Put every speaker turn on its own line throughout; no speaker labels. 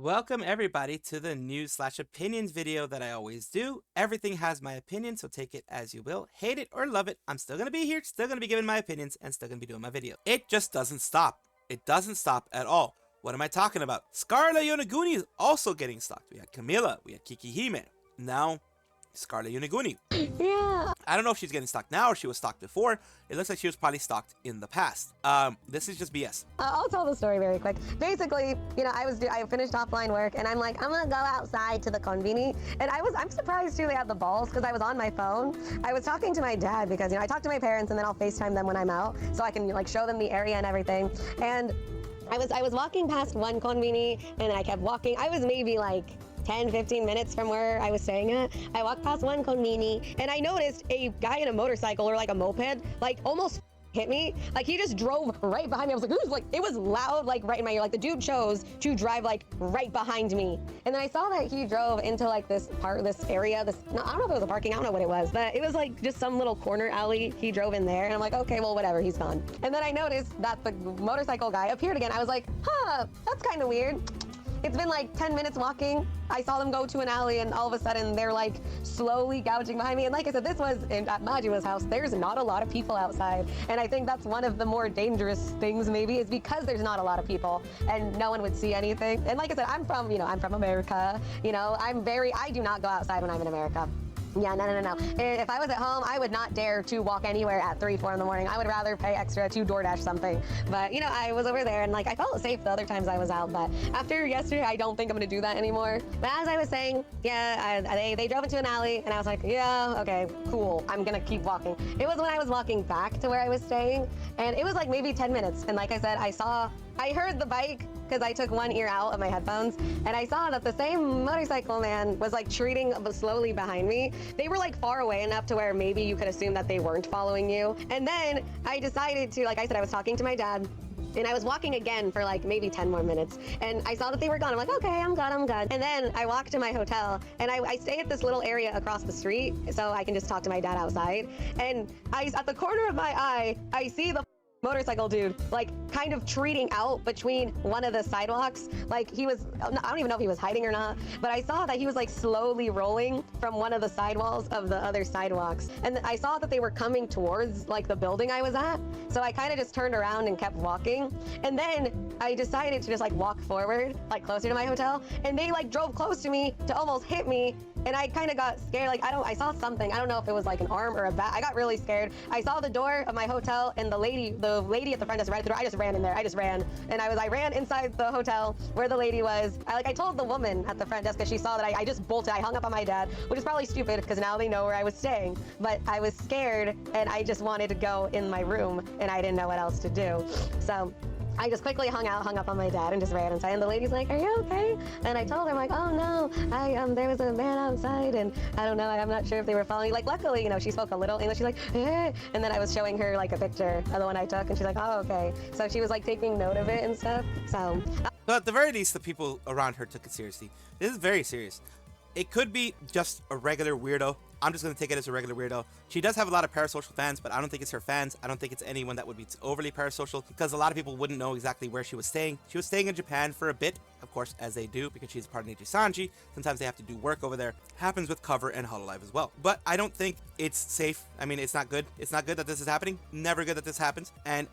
Welcome everybody to the news/opinions video that I always do. Everything has my opinion, so take it as you will. Hate it or love it, I'm still gonna be here, still gonna be giving my opinions, and still gonna be doing my video. It just doesn't stop. It doesn't stop at all. What am I talking about? Scarle Yonaguni is also getting stalked. We had Camila, we had Kikihime, now Scarle Yonaguni.
Yeah.
I don't know if she's getting stalked now or she was stalked before. It looks like she was probably stalked in the past. This is just BS.
I'll tell the story very quick. Basically, you know, I finished offline work and I'm like, I'm gonna go outside to the conveni. And I'm surprised too they had the balls because I was on my phone. I was talking to my dad because, you know, I talk to my parents and then I'll FaceTime them when I'm out so I can like show them the area and everything. And I was walking past one conveni and I kept walking. I was maybe like 10-15 minutes from where I was staying at. I walked past one conveni and I noticed a guy in a motorcycle or like a moped like almost hit me. Like he just drove right behind me. I was like, who's like, it was loud like right in my ear. Like the dude chose to drive like right behind me. And then I saw that he drove into like this area, I don't know if it was a parking, I don't know what it was, but it was like just some little corner alley. He drove in there and I'm like, okay, well, whatever, he's gone. And then I noticed that the motorcycle guy appeared again. I was like, huh, that's kind of weird. It's been like 10 minutes walking. I saw them go to an alley and all of a sudden they're like slowly gouging behind me. And like I said, this was at Majima's house. There's not a lot of people outside. And I think that's one of the more dangerous things maybe is because there's not a lot of people and no one would see anything. And like I said, I'm from America. You know, I do not go outside when I'm in America. Yeah, no. If I was at home, I would not dare to walk anywhere at 3, 4 in the morning. I would rather pay extra to DoorDash something. But, you know, I was over there and, like, I felt safe the other times I was out. But after yesterday, I don't think I'm going to do that anymore. But as I was saying, yeah, they drove into an alley, and I was like, yeah, okay, cool. I'm going to keep walking. It was when I was walking back to where I was staying, and it was, like, maybe 10 minutes. And like I said, I heard the bike because I took one ear out of my headphones and I saw that the same motorcycle man was like treating slowly behind me. They were like far away enough to where maybe you could assume that they weren't following you. And then I decided to, like I said, I was talking to my dad and I was walking again for like maybe 10 more minutes and I saw that they were gone. I'm like, okay, I'm good. And then I walked to my hotel and I stay at this little area across the street so I can just talk to my dad outside. And at the corner of my eye, I see the motorcycle dude like kind of treating out between one of the sidewalks. Like he was, I don't even know if he was hiding or not, but I saw that he was like slowly rolling from one of the sidewalls of the other sidewalks. And I saw that they were coming towards like the building I was at. So I kind of just turned around and kept walking. And then I decided to just like walk forward, like closer to my hotel. And they like drove close to me to almost hit me. And I kind of got scared. Like, I saw something. I don't know if it was like an arm or a bat. I got really scared. I saw the door of my hotel and the lady at the front desk right at the door. I just ran in there. I just ran. And I ran inside the hotel where the lady was. I told the woman at the front desk because she saw that I just bolted. I hung up on my dad, which is probably stupid because now they know where I was staying. But I was scared and I just wanted to go in my room and I didn't know what else to do. So I just quickly hung up on my dad and just ran inside. And the lady's like, are you okay? And I told her, I'm like, oh no, there was a man outside and I don't know, I'm not sure if they were following me. Like luckily, you know, she spoke a little English. She's like, eh. And then I was showing her like a picture of the one I took and she's like, oh, okay. So she was like taking note of it and stuff. So
at the very least, the people around her took it seriously. This is very serious. It could be just a regular weirdo. I'm just going to take it as a regular weirdo. She does have a lot of parasocial fans, but I don't think it's her fans. I don't think it's anyone that would be overly parasocial because a lot of people wouldn't know exactly where she was staying. She was staying in Japan for a bit, of course, as they do, because she's part of Nijisanji. Sometimes they have to do work over there. Happens with Cover and Hololive as well. But I don't think it's safe. I mean, it's not good. It's not good that this is happening. Never good that this happens. And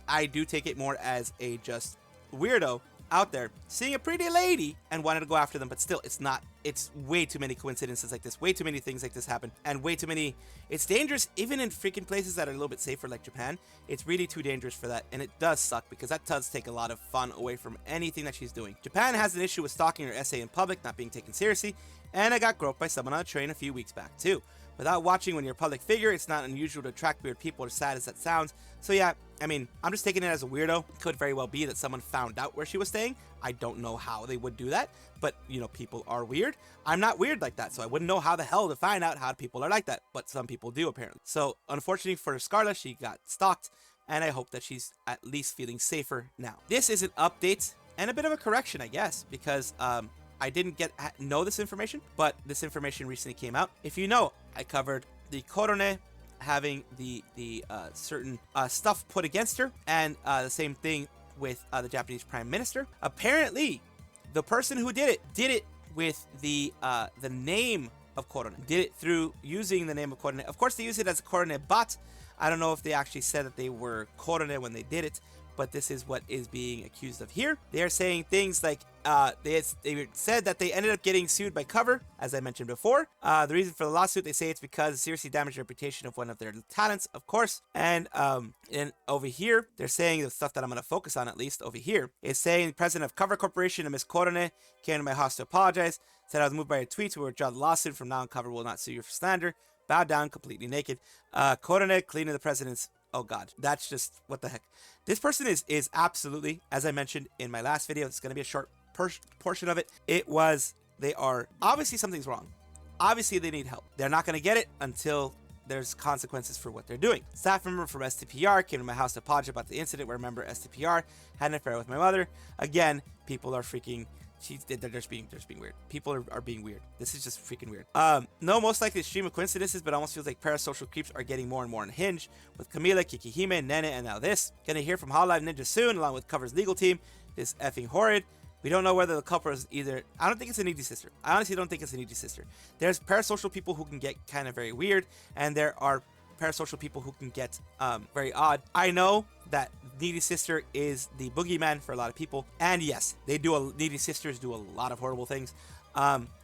I do take it more as a just weirdo out there seeing a pretty lady and wanted to go after them, but still it's way too many coincidences like this, way too many things like this happen, and way too many. It's dangerous even in freaking places that are a little bit safer like Japan. It's really too dangerous for that, and it does suck because that does take a lot of fun away from anything that she's doing. Japan has an issue with stalking her essay in public not being taken seriously, and I got groped by someone on a train a few weeks back too. Without watching, when you're a public figure, it's not unusual to attract weird people, as sad as that sounds. So yeah, I mean, I'm just taking it as a weirdo. It could very well be that someone found out where she was staying. I don't know how they would do that, but you know, people are weird. I'm not weird like that, so I wouldn't know how the hell to find out how people are like that, but some people do apparently. So unfortunately for Scarle, she got stalked, and I hope that she's at least feeling safer now. This is an update and a bit of a correction, I guess, because I didn't know this information, but this information recently came out. If you know, I covered the Korone having the certain stuff put against her, and the same thing with the Japanese Prime Minister. Apparently, the person who did it with the name of Korone. Did it through using the name of Korone. Of course, they use it as a Korone bot. I don't know if they actually said that they were Korone when they did it, but this is what is being accused of here. They are saying things like they said that they ended up getting sued by Cover, as I mentioned before. The reason for the lawsuit, they say it's because it seriously damaged the reputation of one of their talents, of course. And over here, they're saying the stuff that I'm going to focus on, at least over here, is saying the president of Cover Corporation and Miss Korone came to my house to apologize, said I was moved by your tweets, we withdraw the lawsuit. From now on, Cover will not sue you for slander. Bow down, completely naked. Korone cleaning the president's... Oh god, that's just... what the heck. This person is absolutely, as I mentioned in my last video, it's going to be a short portion of it. They are... obviously something's wrong. Obviously they need help. They're not going to get it until there's consequences for what they're doing. Staff member from STPR came to my house to apologize about the incident where a member STPR had an affair with my mother. Again, people are freaking... they're just being weird. People are being weird. This is just freaking weird. No, most likely stream of coincidences, but almost feels like parasocial creeps are getting more and more unhinged with Camila, Kikihime, Nene, and now this. Gonna hear from Hololive Ninja soon, along with Cover's legal team. This effing horrid. We don't know whether the culprit is either... I don't think it's a needy sister. I honestly don't think it's a needy sister. There's parasocial people who can get kind of very weird, and there are parasocial people who can get very odd. I know that needy sister is the boogeyman for a lot of people, and yes, needy sisters do a lot of horrible things.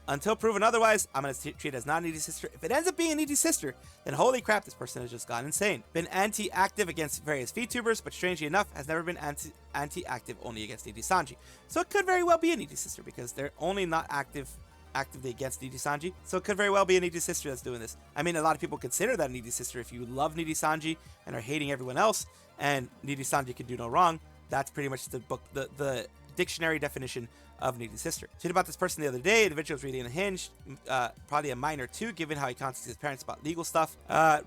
Until proven otherwise, I'm going to treat it as not a needy sister. If it ends up being a needy sister, then holy crap, this person has just gone insane. Been anti-active against various VTubers, but strangely enough, has never been anti-active only against Nijisanji. So it could very well be a needy sister, because they're only not actively against Nijisanji. So it could very well be a needy sister that's doing this. I mean, a lot of people consider that a needy sister. If you love Nijisanji and are hating everyone else, and Nijisanji can do no wrong, that's pretty much the dictionary definition of needy sister. Tweeted about this person the other day. The individual was really unhinged, probably a minor too, given how he contacted his parents about legal stuff.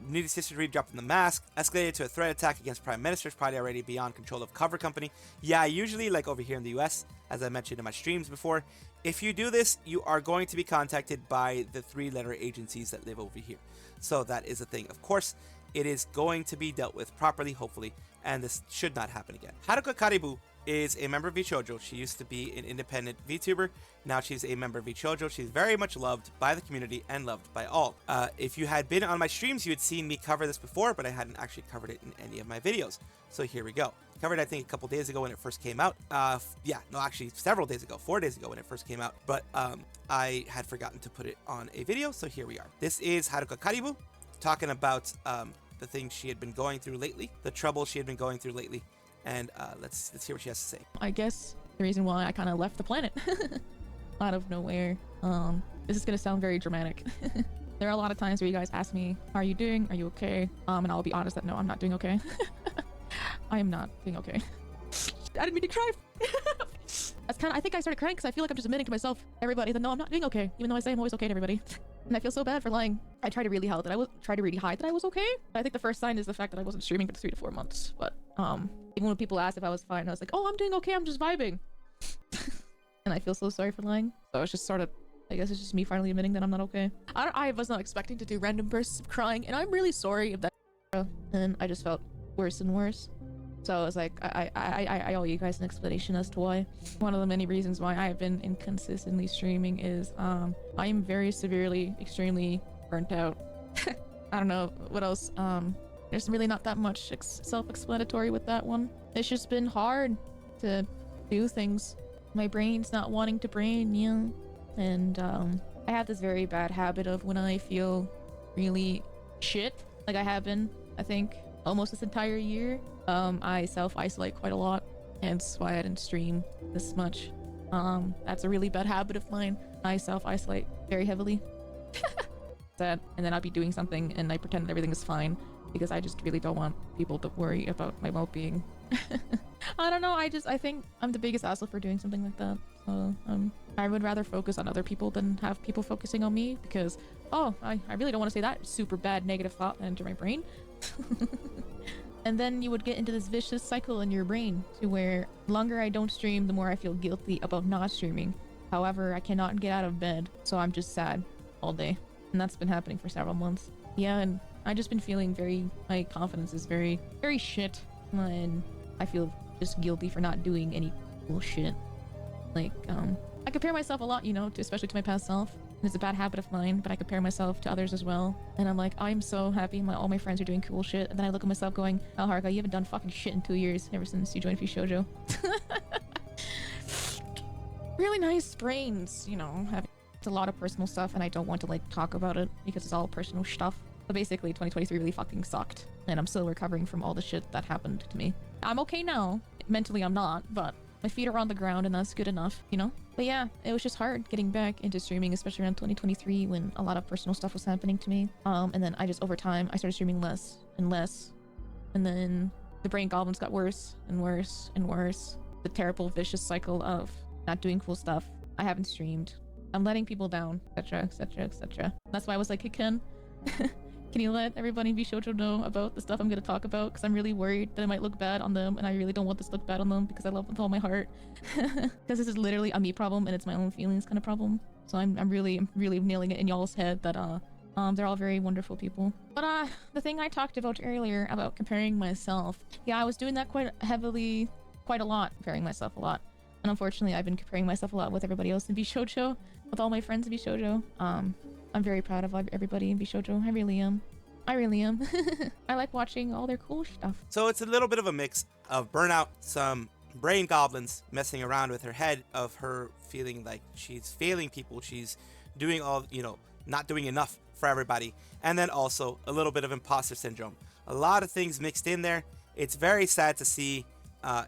Needy sister really dropping the mask, escalated to a threat attack against prime ministers, probably already beyond control of Cover Company. Yeah, usually like over here in the US, as I mentioned in my streams before, if you do this, you are going to be contacted by the 3-letter agencies that live over here. So that is a thing. Of course, it is going to be dealt with properly, hopefully, and this should not happen again. Haruka Karibu is a member of Vshojo. She used to be an independent VTuber. Now she's a member of Vshojo. She's very much loved by the community and loved by all. If you had been on my streams, you had seen me cover this before, but I hadn't actually covered it in any of my videos. So here we go. Covered, I think, a couple days ago when it first came out. Yeah, no, actually several days ago, 4 days ago when it first came out. But I had forgotten to put it on a video, so here we are. This is Haruka Karibu talking about the things she had been going through lately, the trouble she had been going through lately. And let's hear what she has to say.
I guess the reason why I kind of left the planet out of nowhere. This is gonna sound very dramatic. There are a lot of times where you guys ask me, "How are you doing? Are you okay?" And I'll be honest that no, I'm not doing okay. I am not doing okay. I didn't mean to cry. That's kind of... I think I started crying because I feel like I'm just admitting to myself, everybody, that no, I'm not doing okay, even though I say I'm always okay to everybody. And I feel so bad for lying. I try to really hide that I was okay. But I think the first sign is the fact that I wasn't streaming for 3 to 4 months. But even when people asked if I was fine, I was like, "Oh, I'm doing okay. I'm just vibing." And I feel so sorry for lying. So it's just sort of... I guess it's just me finally admitting that I'm not okay. I was not expecting to do random bursts of crying, and I'm really sorry if that. And I just felt worse and worse. So I was like, I owe you guys an explanation as to why. One of the many reasons why I have been inconsistently streaming is I am very severely, extremely burnt out. I don't know what else. There's really not that much self-explanatory with that one. It's just been hard to do things. My brain's not wanting to brain, yeah. And I have this very bad habit of when I feel really shit, like I have been, I think, almost this entire year, I self-isolate quite a lot, and that's why I didn't stream this much. That's a really bad habit of mine. I self-isolate very heavily. And then I'll be doing something and I pretend everything is fine because I just really don't want people to worry about my well-being. I don't know, I think I'm the biggest asshole for doing something like that. So I would rather focus on other people than have people focusing on me because, oh, I really don't want to say that super bad negative thought enter my brain. And then you would get into this vicious cycle in your brain to where the longer I don't stream, the more I feel guilty about not streaming. However, I cannot get out of bed, so I'm just sad all day. And that's been happening for several months. Yeah, and I just been feeling my confidence is very, very shit. And I feel just guilty for not doing any bullshit. Like, I compare myself a lot, you know, especially to my past self. And it's a bad habit of mine, but I compare myself to others as well. And I'm like, I'm so happy all my friends are doing cool shit. And then I look at myself going, oh, Haruka, you haven't done fucking shit in 2 years ever since you joined VShojo. Really nice brains, you know, having a lot of personal stuff, and I don't want to like talk about it because it's all personal stuff. But basically 2023 really fucking sucked, and I'm still recovering from all the shit that happened to me. I'm okay now. Mentally I'm not, but my feet are on the ground and that's good enough, you know? But yeah, it was just hard getting back into streaming, especially around 2023 when a lot of personal stuff was happening to me. And then I just, over time, I started streaming less and less. And then the brain goblins got worse and worse and worse. The terrible vicious cycle of not doing cool stuff. I haven't streamed. I'm letting people down, etc, etc, etc. That's why I was like, hey Ken, can you let everybody in VShojo know about the stuff I'm going to talk about? Because I'm really worried that it might look bad on them, and I really don't want this to look bad on them because I love them with all my heart. Because this is literally a me problem, and it's my own feelings kind of problem. So I'm really nailing it in y'all's head that they're all very wonderful people. But the thing I talked about earlier about comparing myself, yeah, I was doing that quite a lot, comparing myself a lot. And unfortunately, I've been comparing myself a lot with everybody else in VShojo, with all my friends in VShojo. I'm very proud of everybody in VShojo. I really am. I really am. I like watching all their cool stuff.
So it's a little bit of a mix of burnout, some brain goblins messing around with her head, of her feeling like she's failing people, she's doing all, you know, not doing enough for everybody, and then also a little bit of imposter syndrome. A lot of things mixed in there. It's very sad to see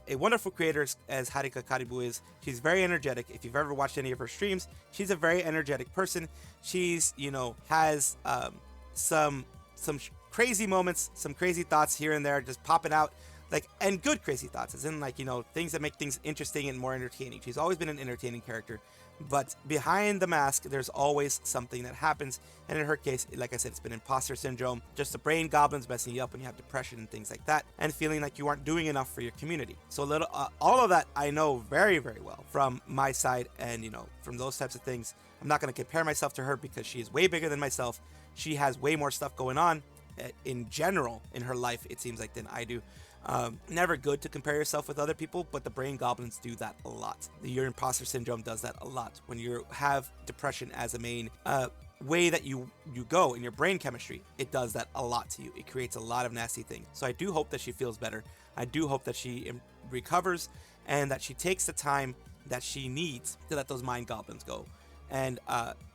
a wonderful creator as Haruka Karibu is. She's very energetic. If you've ever watched any of her streams, she's a very energetic person. She's, you know, has some crazy moments, some crazy thoughts here and there just popping out, like, and good crazy thoughts, as in, like, you know, things that make things interesting and more entertaining. She's always been an entertaining character, but behind the mask, there's always something that happens. And in her case, like I said, it's been imposter syndrome, just the brain goblins messing you up when you have depression and things like that, and feeling like you aren't doing enough for your community. So all of that I know very, very well from my side, and, you know, from those types of things. I'm not going to compare myself to her because she is way bigger than myself. She has way more stuff going on in general in her life, it seems like, than I do. Never good to compare yourself with other people, but the brain goblins do that a lot. Your imposter syndrome does that a lot. When you have depression as a main way that you go in your brain chemistry, it does that a lot to you. It creates a lot of nasty things. So I do hope that she feels better. I do hope that she recovers, and that she takes the time that she needs to let those mind goblins go, and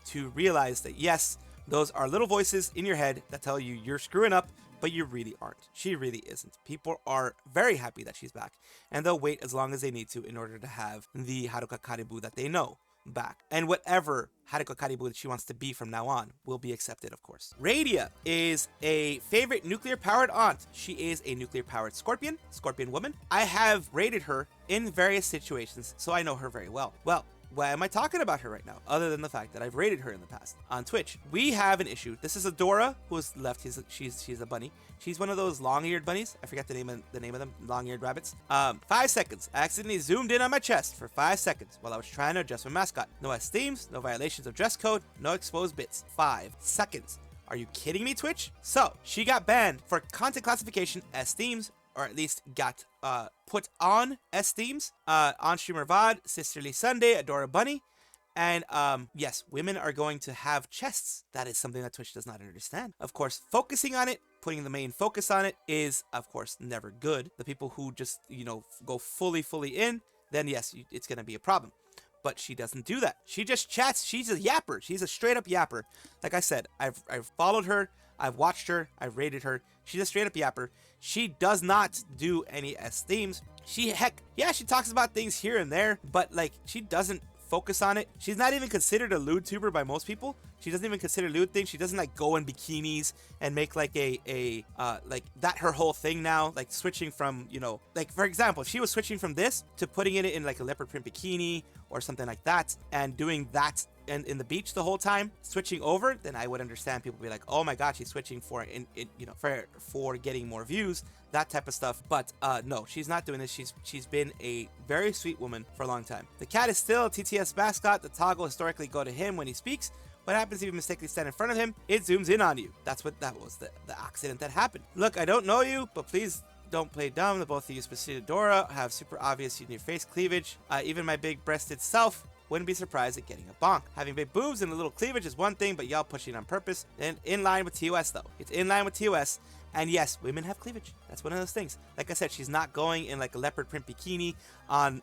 to realize that, yes, those are little voices in your head that tell you you're screwing up, but you really aren't. She really isn't. People are very happy that she's back, and they'll wait as long as they need to in order to have the Haruka Karibu that they know back. And whatever Haruka Karibu that she wants to be from now on will be accepted, of course. Radia is a favorite nuclear-powered aunt. She is a nuclear-powered scorpion woman. I have rated her in various situations, so I know her very well. Well, why am I talking about her right now, other than the fact that I've rated her in the past on Twitch? We have an issue. This is Adora, who's left. She's a bunny. She's one of those long-eared bunnies. I forget the name of them. Long-eared rabbits. 5 seconds. I accidentally zoomed in on my chest for 5 seconds while I was trying to adjust my mascot. No esteems, no violations of dress code, no exposed bits. 5 seconds. Are you kidding me, Twitch? So she got banned for content classification as themes, or at least got put on as themes on streamer VOD, Sisterly Sunday, Adora Bunny. And yes, women are going to have chests. That is something that Twitch does not understand. Of course, focusing on it, putting the main focus on it is, of course, never good. The people who just, you know, go fully in, then yes, it's going to be a problem. But she doesn't do that. She just chats. She's a yapper. She's a straight up yapper. Like I said, I've followed her. I've watched her. I've rated her. She's a straight up yapper. She does not do any S themes. She talks about things here and there, but like, she doesn't focus on it. She's not even considered a lewd tuber by most people. She doesn't even consider lewd things. She doesn't like go in bikinis and make like a like that her whole thing now, like switching from, you know, like for example, if she was switching from this to putting it in like a leopard print bikini or something like that, and doing that in the beach the whole time, switching over, then I would understand. People be like, oh my god, she's switching for for getting more views, that type of stuff. But no, she's not doing this. She's been a very sweet woman for a long time. The cat is still a TTS mascot. The toggle historically go to him when he speaks. What happens if you mistakenly stand in front of him? It zooms in on you. That was the accident that happened. Look, I don't know you, but please don't play dumb. The both of you, specifically Dora, have super obvious in your face cleavage. Even my big-breasted self wouldn't be surprised at getting a bonk. Having big boobs and a little cleavage is one thing, but y'all pushing on purpose. And in line with TOS though. It's in line with TOS. And yes, women have cleavage. That's one of those things. Like I said, she's not going in like a leopard print bikini on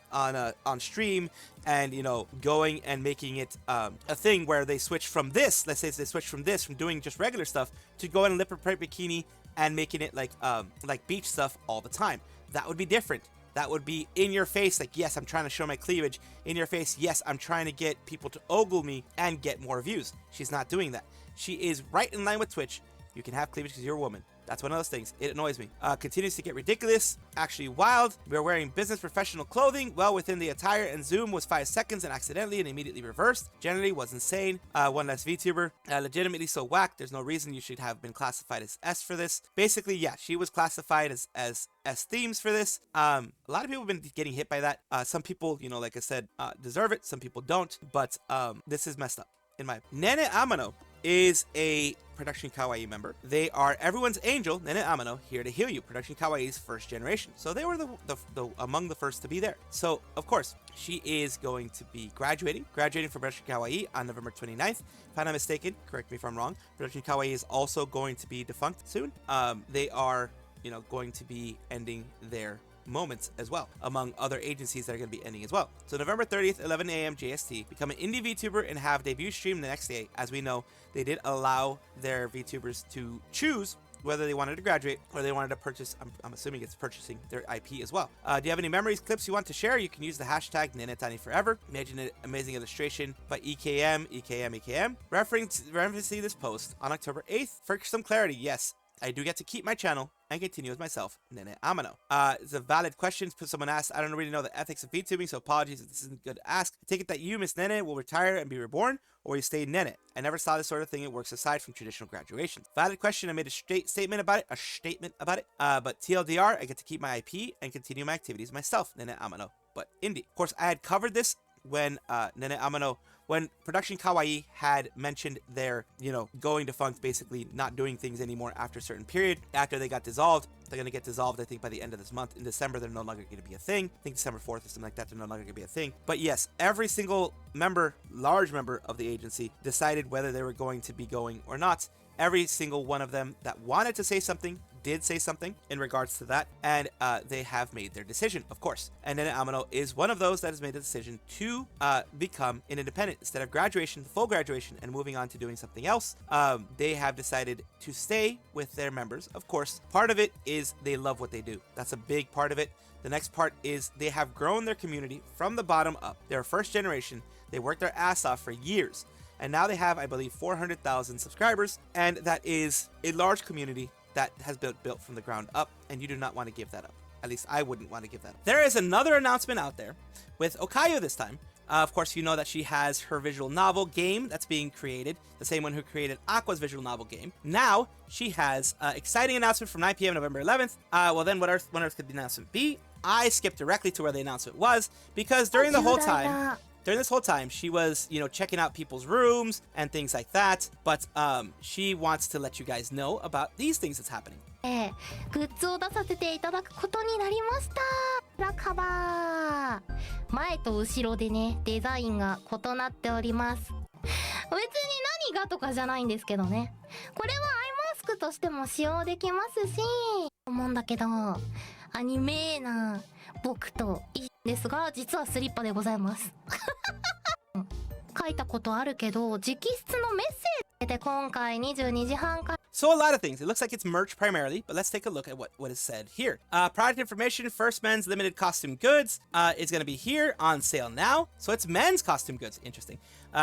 stream and, you know, going and making it a thing where they switch from this. Let's say they switch from this, from doing just regular stuff, to going in a leopard print bikini and making it like beach stuff all the time. That would be different. That would be in your face, like, yes, I'm trying to show my cleavage. In your face, yes, I'm trying to get people to ogle me and get more views. She's not doing that. She is right in line with Twitch. You can have cleavage because you're a woman. That's one of those things. It annoys me. Continues to get ridiculous, actually wild. We're wearing business professional clothing well within the attire, and zoom was 5 seconds and accidentally and immediately reversed. Generally was insane. One less VTuber. Legitimately so whack. There's no reason you should have been classified as S for this. Basically, yeah, she was classified as S themes for this. A lot of people have been getting hit by that. Some people, you know, like I said, deserve it. Some people don't. But this is messed up. In my Nene Amano is a Production Kawaii member. They are everyone's angel, Nene Amano, here to heal you. Production Kawaii's first generation. So they were the among the first to be there. So, of course, she is going to be graduating from Production Kawaii on November 29th. If I'm not mistaken, correct me if I'm wrong, Production Kawaii is also going to be defunct soon. They are, you know, going to be ending their moments as well, among other agencies that are going to be ending as well. So November 30th, 11 a.m. JST, become an indie VTuber and have debut stream the next day. As we know, they did allow their VTubers to choose whether they wanted to graduate or they wanted to purchase. I'm assuming it's purchasing their IP as well. Do you have any memories, clips you want to share? You can use the hashtag NeneTanyForever. Imagine an amazing illustration by EKM. Referencing this post on October 8th. For some clarity, yes, I do get to keep my channel and continue as myself, Nene Amano. It's a valid question. Someone asked, I don't really know the ethics of VTubing, so apologies if this isn't good to ask. I take it that you, Miss Nene, will retire and be reborn, or you stay Nene. I never saw this sort of thing. It works aside from traditional graduation. Valid question. I made a statement about it. But TLDR, I get to keep my IP and continue my activities myself, Nene Amano. But indie. Of course, I had covered this when Nene Amano, when Production Kawaii had mentioned their, you know, going defunct, basically not doing things anymore after a certain period. After they got dissolved, they're going to get dissolved, I think, by the end of this month. In December, they're no longer going to be a thing. I think December 4th or something like that, they're no longer going to be a thing. But yes, every single member, large member of the agency, decided whether they were going to be going or not. Every single one of them that wanted to say something did say something in regards to that, and they have made their decision, of course. And Nene Amano is one of those that has made the decision to become an independent. Instead of graduation, full graduation, and moving on to doing something else, they have decided to stay with their members. Of course, part of it is they love what they do. That's a big part of it. The next part is they have grown their community from the bottom up. They're first generation. They worked their ass off for years. And now they have, I believe, 400,000 subscribers. And that is a large community that has built from the ground up, and you do not want to give that up. At least I wouldn't want to give that up. There is another announcement out there with Okayu this time. Of course, you know that she has her visual novel game that's being created, the same one who created Aqua's visual novel game. Now, she has exciting announcement from 9 p.m. November 11th. Well, then what on earth could the announcement be? I skipped directly to where the announcement was, because during the whole time... During this whole time, she was, you know, checking out people's rooms and things like that. But she wants to let you guys know about these things that's happening.
グッズを出させていただくことになりました。裏カバー。前と後ろでね、デザインが異なっております。別に何がとかじゃないんですけどね。これはアイマスクとしても使用できますし、思うんだけど、アニメーな僕といいんですが、実はスリッパでございます。書いたことあるけど、直筆のメッセージで今回22時半から
So a lot of things. It looks like it's merch primarily, but let's take a look at what is said here. Product information, first men's limited costume goods. It's going to be here on sale now. So it's men's costume goods. Interesting.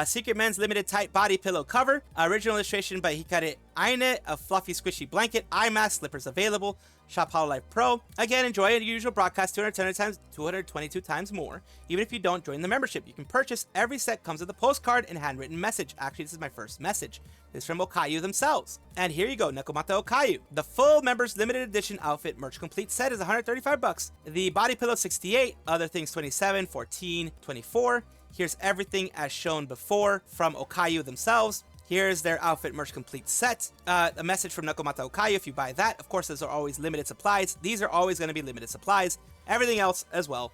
Secret men's limited tight body pillow cover. Original illustration by Hikare Aine, a fluffy squishy blanket, eye mask, slippers available. Shop Hololive Pro. Again, enjoy a usual broadcast 222 times more. Even if you don't join the membership, you can purchase. Every set comes with a postcard and handwritten message. Actually, this is my first message. This is from Okayu themselves. And here you go, Nekomata Okayu. The full members limited edition outfit merch complete set is $135. The body pillow 68, other things 27, 14, 24. Here's everything as shown before from Okayu themselves. Here's their outfit merch complete set. A message from Nekomata Okayu if you buy that. Of course, those are always limited supplies. These are always going to be limited supplies. Everything else as well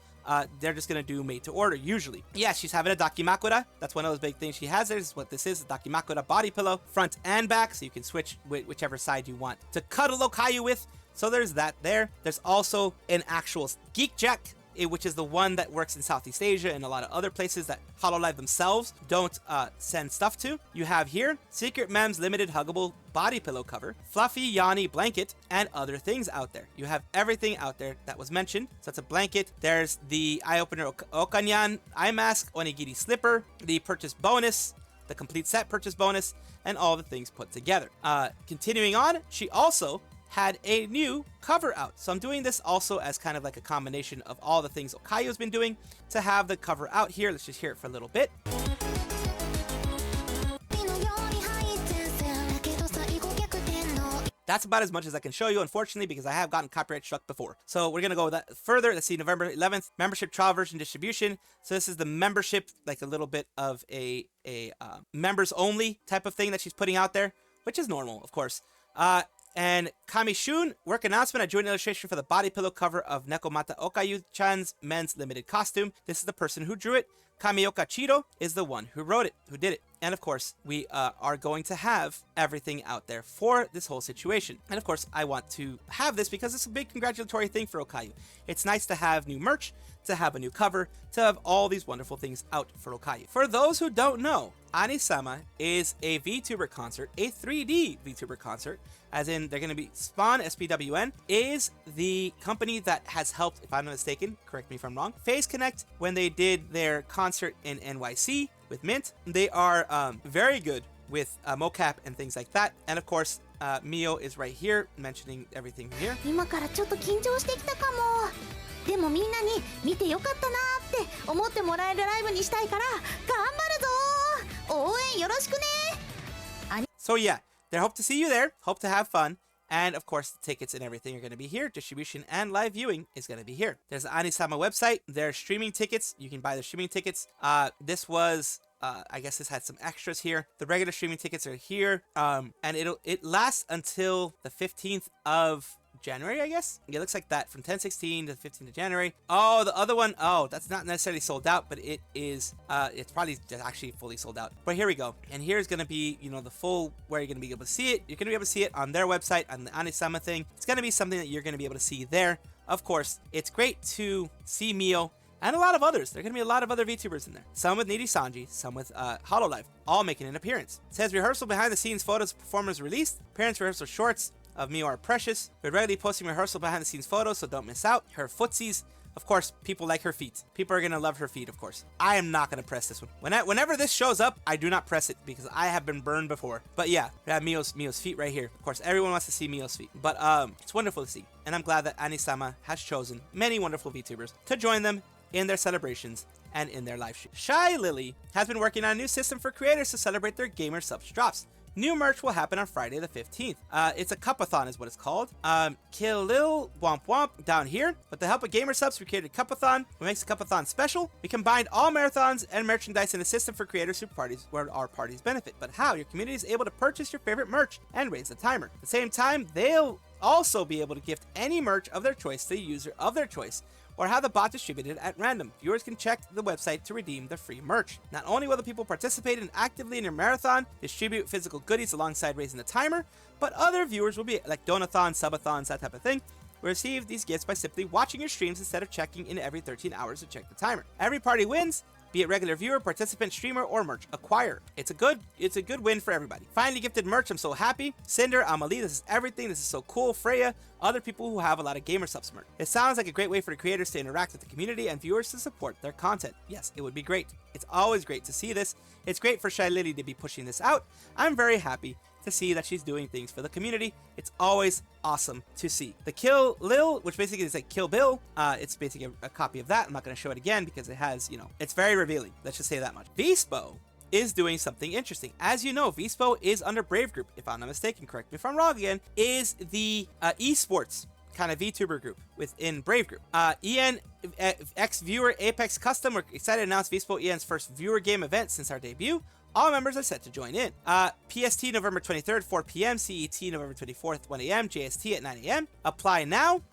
they're just gonna do made to order usually. Yeah, she's having a dakimakura. That's one of those big things she has. There's what this is, a dakimakura body pillow, front and back, so you can switch whichever side you want to cuddle Okayu with. So there's that there. There's also an actual geek jack, which is the one that works in Southeast Asia and a lot of other places that Hololive themselves don't send stuff to. You have here Secret Mem's limited huggable body pillow cover, fluffy Yanni blanket, and other things out there. You have everything out there that was mentioned. So that's a blanket. There's the eye opener Okanyan eye mask, onigiri slipper, the purchase bonus, the complete set purchase bonus, and all the things put together. Continuing on, she also had a new cover out. So I'm doing this also as kind of like a combination of all the things Okayu's been doing to have the cover out here. Let's just hear it for a little bit. That's about as much as I can show you, unfortunately, because I have gotten copyright struck before. So we're going to go with that further. Let's see, November 11th, membership trial version distribution. So this is the membership, like a little bit of a members only type of thing that she's putting out there, which is normal, of course. And Kami-shun, work announcement, I drew an illustration for the body pillow cover of Nekomata Okayu-chan's men's limited costume. This is the person who drew it. Kamioka Chiro is the one who wrote it, who did it. And of course, we are going to have everything out there for this whole situation. And of course, I want to have this because it's a big congratulatory thing for Okayu. It's nice to have new merch, to have a new cover, to have all these wonderful things out for Okayu. For those who don't know, ANISAMA is a VTuber concert, a 3D VTuber concert, as in they're going to be Spawn SPWN is the company that has helped, if I'm not mistaken, correct me if I'm wrong, Phase Connect when they did their concert in NYC with Mint. They are very good with mocap and things like that. And of course, Mio is right here mentioning everything here.
今からちょっと緊張してきたかも。でもみんなに見てよかったなって思ってもらえるライブにしたいから頑張るぞ。応援よろしくね。
So yeah, they hope to see you there, hope to have fun, and of course the tickets and everything are going to be here. Distribution and live viewing is going to be here. There's the ANISAMA website, their streaming tickets, you can buy their streaming tickets. This was I guess this had some extras here. The regular streaming tickets are here, and it lasts until the 15th of January, I guess. It looks like that, from 10/16 to the 15th of January. Oh, the other one, oh, that's not necessarily sold out, but it is, it's probably just actually fully sold out. But here we go. And here's going to be, you know, the full, where you're going to be able to see it. You're going to be able to see it on their website, on the ANISAMA thing. It's going to be something that you're going to be able to see there. Of course, it's great to see Mio and a lot of others. There are going to be a lot of other VTubers in there. Some with Nijisanji, some with Hololive, all making an appearance. It says rehearsal behind the scenes photos of performers released. Appearance rehearsal shorts of Mio are precious. We're regularly posting rehearsal behind the scenes photos, so don't miss out. Her footsies, of course, people like her feet. People are going to love her feet, of course. I am not going to press this one. Whenever this shows up, I do not press it because I have been burned before. But yeah, we have Mio's feet right here. Of course, everyone wants to see Mio's feet. But it's wonderful to see. And I'm glad that ANISAMA has chosen many wonderful VTubers to join them in their celebrations and in their live streams. Hhylily has been working on a new system for creators to celebrate their Gamersupps drops. New merch will happen on Friday the 15th. It's a cupathon is what it's called. Hhylily womp womp down here. With the help of Gamersupps, we created a cupathon. What makes a cupathon special? We combined all marathons and merchandise in a system for creators who parties where our parties benefit. But how? Your community is able to purchase your favorite merch and raise the timer. At the same time, they'll also be able to gift any merch of their choice to a user of their choice, or have the bot distributed at random. Viewers can check the website to redeem the free merch. Not only will the people participate actively in your marathon distribute physical goodies alongside raising the timer, but other viewers will be, like donathons, subathons, that type of thing, will receive these gifts by simply watching your streams instead of checking in every 13 hours to check the timer. Every party wins, be it regular viewer, participant, streamer, or merch acquirer. It's a good win for everybody. Finally gifted merch, I'm so happy. Cinder, Amelie, this is everything. This is so cool. Freya, other people who have a lot of Gamersupps merch. It sounds like a great way for the creators to interact with the community and viewers to support their content. Yes, it would be great. It's always great to see this. It's great for Hhylily to be pushing this out. I'm very happy to see that she's doing things for the community. It's always awesome to see. The Kill Lil, which basically is like Kill Bill, it's basically a copy of that. I'm not going to show it again because it has, you know, it's very revealing. Let's just say that much. VSPO is doing something interesting. As you know, VSPO is under Brave Group, if I'm not mistaken, correct me if I'm wrong again, is the esports kind of VTuber group within Brave Group. EN ex-viewer Apex Custom, we're excited to announce VSPO EN's first viewer game event since our debut. All members are set to join in. PST November 23rd, 4 p.m. CET November 24th, 1 a.m. JST at 9 a.m. Apply now.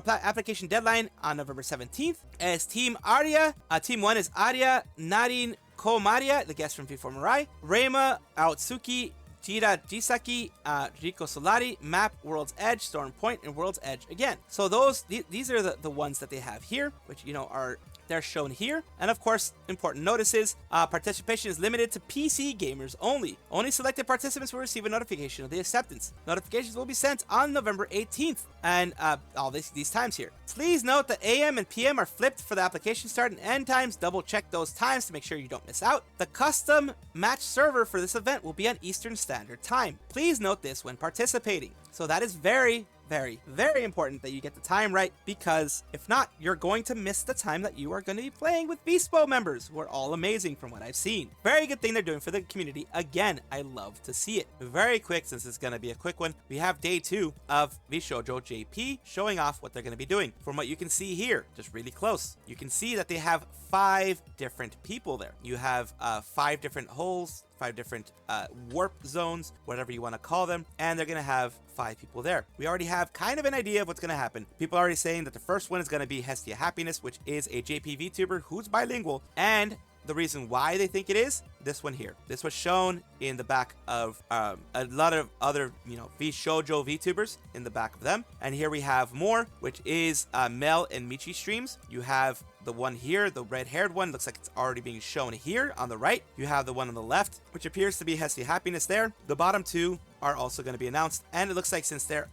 application deadline on November 17th. As Team Arya, Team 1 is Arya, Narin Komaria, the guest from Before Mirai, Reima, Aotsuki, Jira Jisaki, Riko Solari, Map, World's Edge, Storm Point, and World's Edge again. So these are the ones that they have here, which, you know, they're shown here. And of course, important notices, participation is limited to PC gamers only. Only selected participants will receive a notification of the acceptance. Notifications will be sent on November 18th and all these times here. Please note that AM and PM are flipped for the application start and end times. Double check those times to make sure you don't miss out. The custom match server for this event will be on Eastern Standard Time. Please note this when participating. So that is very, very, very important that you get the time right, because if not, you're going to miss the time that you are going to be playing with VSPO members, who are all amazing from what I've seen. Very good thing they're doing for the community. Again, I love to see it. Very quick, since it's going to be a quick one, we have day 2 of VShojoJP showing off what they're going to be doing. From what you can see here, just really close, you can see that they have 5 different people there. You have 5 different holes, 5 different warp zones, whatever you want to call them, and they're going to have 5 people there. We already have kind of an idea of what's going to happen. People are already saying that the first one is going to be Hestia Happiness, which is a JP VTuber who's bilingual, and the reason why they think it is this one here. This was shown in the back of a lot of other, you know, VShojo VTubers in the back of them. And here we have more, which is Mel and Michi streams. You have the one here, the red-haired one, looks like it's already being shown here on the right. You have the one on the left, which appears to be Hestia Happiness there. The bottom 2 are also going to be announced, and it looks like since there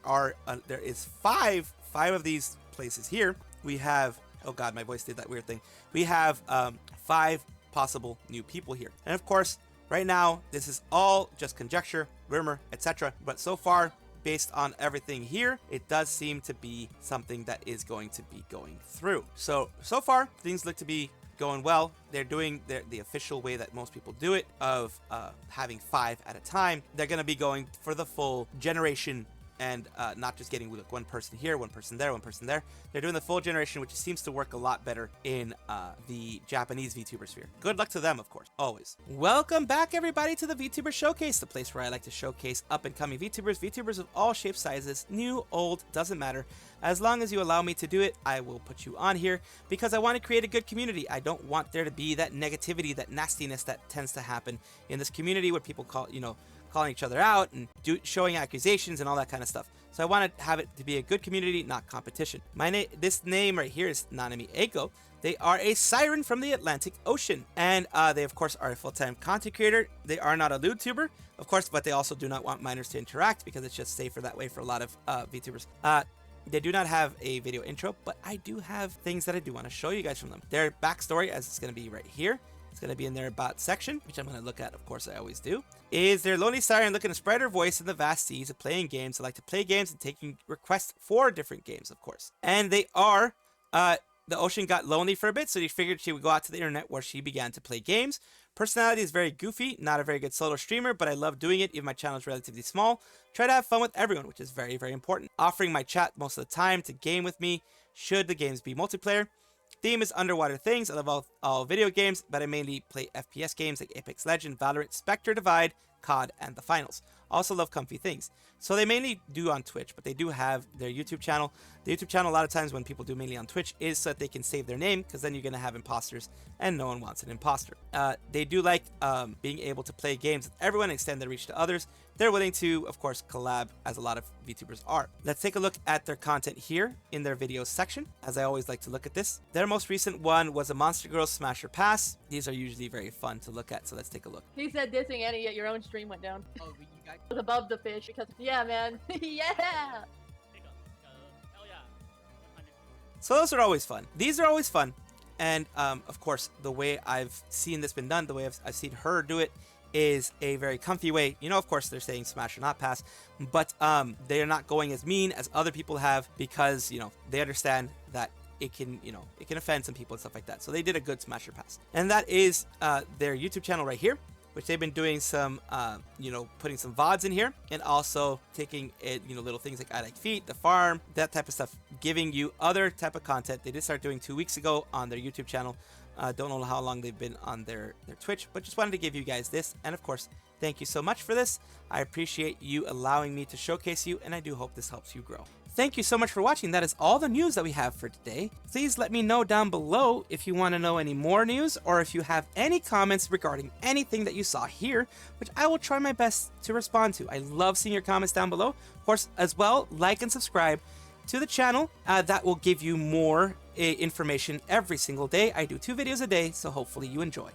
is five of these places here, we have, oh god, my voice did that weird thing. We have 5 possible new people here. And of course, right now, this is all just conjecture, rumor, etc. But so far, based on everything here, it does seem to be something that is going to be going through. So far, things look to be going well. They're doing the official way that most people do it, of having 5 at a time. They're going to be going for the full generation, and not just getting like one person here, one person there, one person there. They're doing the full generation, which seems to work a lot better in the Japanese VTuber sphere. Good luck to them, of course, always. Welcome back, everybody, to the VTuber Showcase, the place where I like to showcase up-and-coming VTubers of all shapes, sizes, new, old, doesn't matter. As long as you allow me to do it, I will put you on here, because I want to create a good community. I don't want there to be that negativity, that nastiness that tends to happen in this community, where people calling each other out and showing accusations and all that kind of stuff. So I want to have it to be a good community, not competition. This name right here is Nanami Eiko. They are a siren from the Atlantic Ocean, and they of course are a full-time content creator. They are not a lewd tuber, of course, but they also do not want minors to interact, because it's just safer that way for a lot of VTubers. They do not have a video intro, but I do have things that I do want to show you guys from them. Their backstory, as it's going to be right here, it's going to be in their about section, which I'm going to look at, of course I always do, is their lonely siren looking to spread her voice in the vast seas of playing games. They like to play games and taking requests for different games, of course. And they are, the ocean got lonely for a bit, so she figured she would go out to the internet, where she began to play games. Personality is very goofy, not a very good solo streamer, but I love doing it, even my channel is relatively small. Try to have fun with everyone, which is very, very important. Offering my chat most of the time to game with me, should the games be multiplayer. Theme is underwater things. I love all video games, but I mainly play FPS games like Apex Legends, Valorant, Spectre Divide, COD, and the finals. Also love comfy things. So they mainly do on Twitch, but they do have their YouTube channel. The YouTube channel, a lot of times when people do mainly on Twitch, is so that they can save their name, because then you're going to have imposters, and no one wants an imposter. They do like being able to play games with everyone and extend their reach to others. They're willing to, of course, collab, as a lot of VTubers are. Let's take a look at their content here in their videos section, as I always like to look at this. Their most recent one was a Monster Girls Smasher Pass. These are usually very fun to look at, so let's take a look.
He said dissing Annie, yet your own stream went down. Oh, you guys was above the fish, because yeah, man, yeah.
So those are always fun. These are always fun, and of course, the way I've seen this been done, the way I've seen her do it, is a very comfy way. You know, of course, they're saying smash or not pass, but they are not going as mean as other people have, because, you know, they understand that it can, you know, it can offend some people and stuff like that. So they did a good smasher pass, and that is their YouTube channel right here, which they've been doing some, you know, putting some VODs in here, and also taking it, you know, little things like I Like Feet, The Farm, that type of stuff, giving you other type of content. They did start doing 2 weeks ago on their YouTube channel. Don't know how long they've been on their Twitch, but just wanted to give you guys this. And of course, thank you so much for this. I appreciate you allowing me to showcase you, and I do hope this helps you grow. thank you so much for watching. That is all the news that we have for today. Please let me know down below if you want to know any more news or if you have any comments regarding anything that you saw here, which I will try my best to respond to. I love seeing your comments down below. Of course, as well, like and subscribe to the channel. That will give you more information every single day. I do 2 videos a day, so hopefully you enjoy.